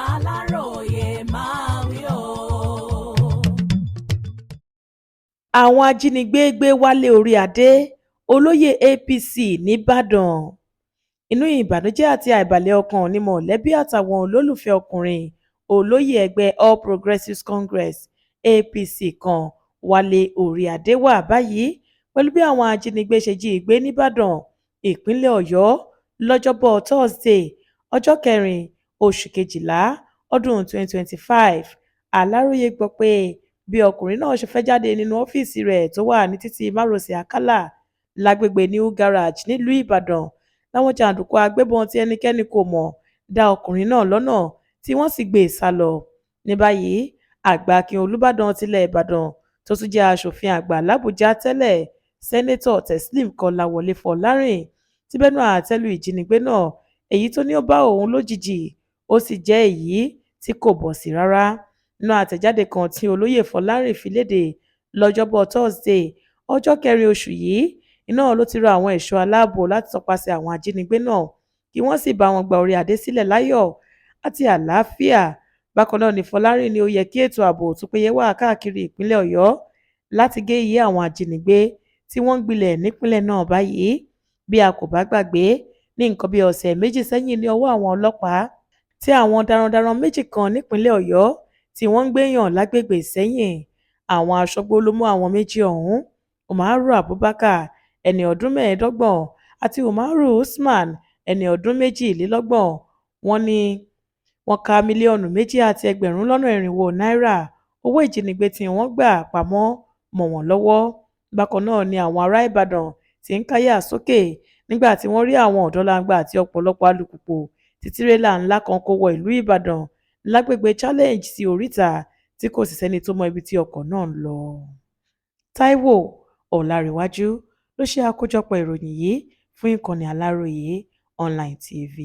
Aláròyé máa wí o. Àwọn ajínigbé gbé Wálé Oríadé olóyè APC nìbàdàn. Inú ìbànújẹ́ àti àìbalẹ̀ ọkàn ni mọ̀lẹ́bí àtàwọn olólùfẹ́ ọkùnrin olóyè ẹgbẹ́ All Progressives Congress APC kan Wálé Oríadé wà báyìí pẹ̀lú bí àwọn ajínigbé ṣe jí i gbé nìbàdàn, ìpínlẹ̀ Ọ̀yọ́ lọ́jọ́bọ̀ Thursday ọjọ́ 4 oṣù kejìlá ọdún 2025. Aláròyé gbọ́ pé bí ọkùnrin náà ṣe fẹ́ jáde nínú ọ́fíìsì rẹ̀ tó wà ní títì márosẹ̀ Àkàlà lágbègbè New Garage nílùú Ìbàdàn láwọn jàǹdùkú agbébọn tí ẹnikẹ́ni kò mọ̀ dá ọkùnrin náà lọ́nà tí wọ́n sì gbé e sá lọ. Ní báyìí Àgbàkin Olúbàdàn tilẹ̀ Ìbàdàn tó tún jẹ́ aṣòfin àgbà l'Ábùjá tẹ́lẹ̀ sẹ́nẹ́tọ̀ Teslim Kọ́láwọlé Fọlárìn ti bẹnu àtẹ́ lu ìjínigbé náà, èyí tó ní ó bá òun lójijì ó sì jẹ́ èyí tí kò bọ́ sí rárá. Nínú àtẹ̀jáde kan tí olóyè Fọlárìn fi léde lọ́jọ́bọ̀ Thursday ọjọ́ 4 oṣù yìí iná ló ti rọ àwọn ẹ̀ṣọ́ aláàbò láti tọpasẹ̀ àwọn ajínigbé náà kí wọ́n sì bá wọn gba Oríadé sílẹ̀ láyọ̀ àti àlàáfíà. Bákan náà ni Fọlárìn ní ó yẹ kí ètò ààbò tó péye wà káàkiri ìpínlẹ̀ Ọ̀yọ́ láti gé ìyè àwọn ajínigbé tí wọ́n ń gbilẹ̀ nípínlẹ̀ náà báyìí. Bí a kò bá gbàgbé, ní nǹkan bí ọ̀sẹ̀ méjì sẹ́yìn ní ọwọ́ àwọn ọlọ́pàá tí àwọn darandaran méjì kan nípínlẹ̀ Ọ̀yọ́ tí wọ́n ń gbéyàn lágbègbè Ìṣẹ́yìn. Àwọn aṣọ́gbó ló mú àwọn méjì ọ̀hún, Umaru Abubakar ẹni ọdún 25 àti Umaru Usman ẹni ọdún 22. Wọ́n ní wọ́n ka mílíọ̀nù 2 àti ẹgbẹ̀rún lọ́nà 400 náírà owó ìjínigbé tí wọ́n gbà pamọ́ mọ́ wọn lọ́wọ́. Bákan náà ni àwọn ará Ìbàdàn ti ń káyà sókè nígbà tí wọ́n rí àwọn ọ̀dọ́langba àti ọ̀pọ̀lọpọ̀ alùpùpù tí tírélà ńlá kan kó wọ ìlú Ìbàdàn lágbègbè Challenge sí Oríta tí kò sì sẹ́ni tó mọ ibi tí ọkọ̀ náà ń lọ. Táíwò Ọlárẹ̀wájú ló ṣe àkójọpọ̀ ìròyìn yìí fún ìkànnì Aláròyé Online TV.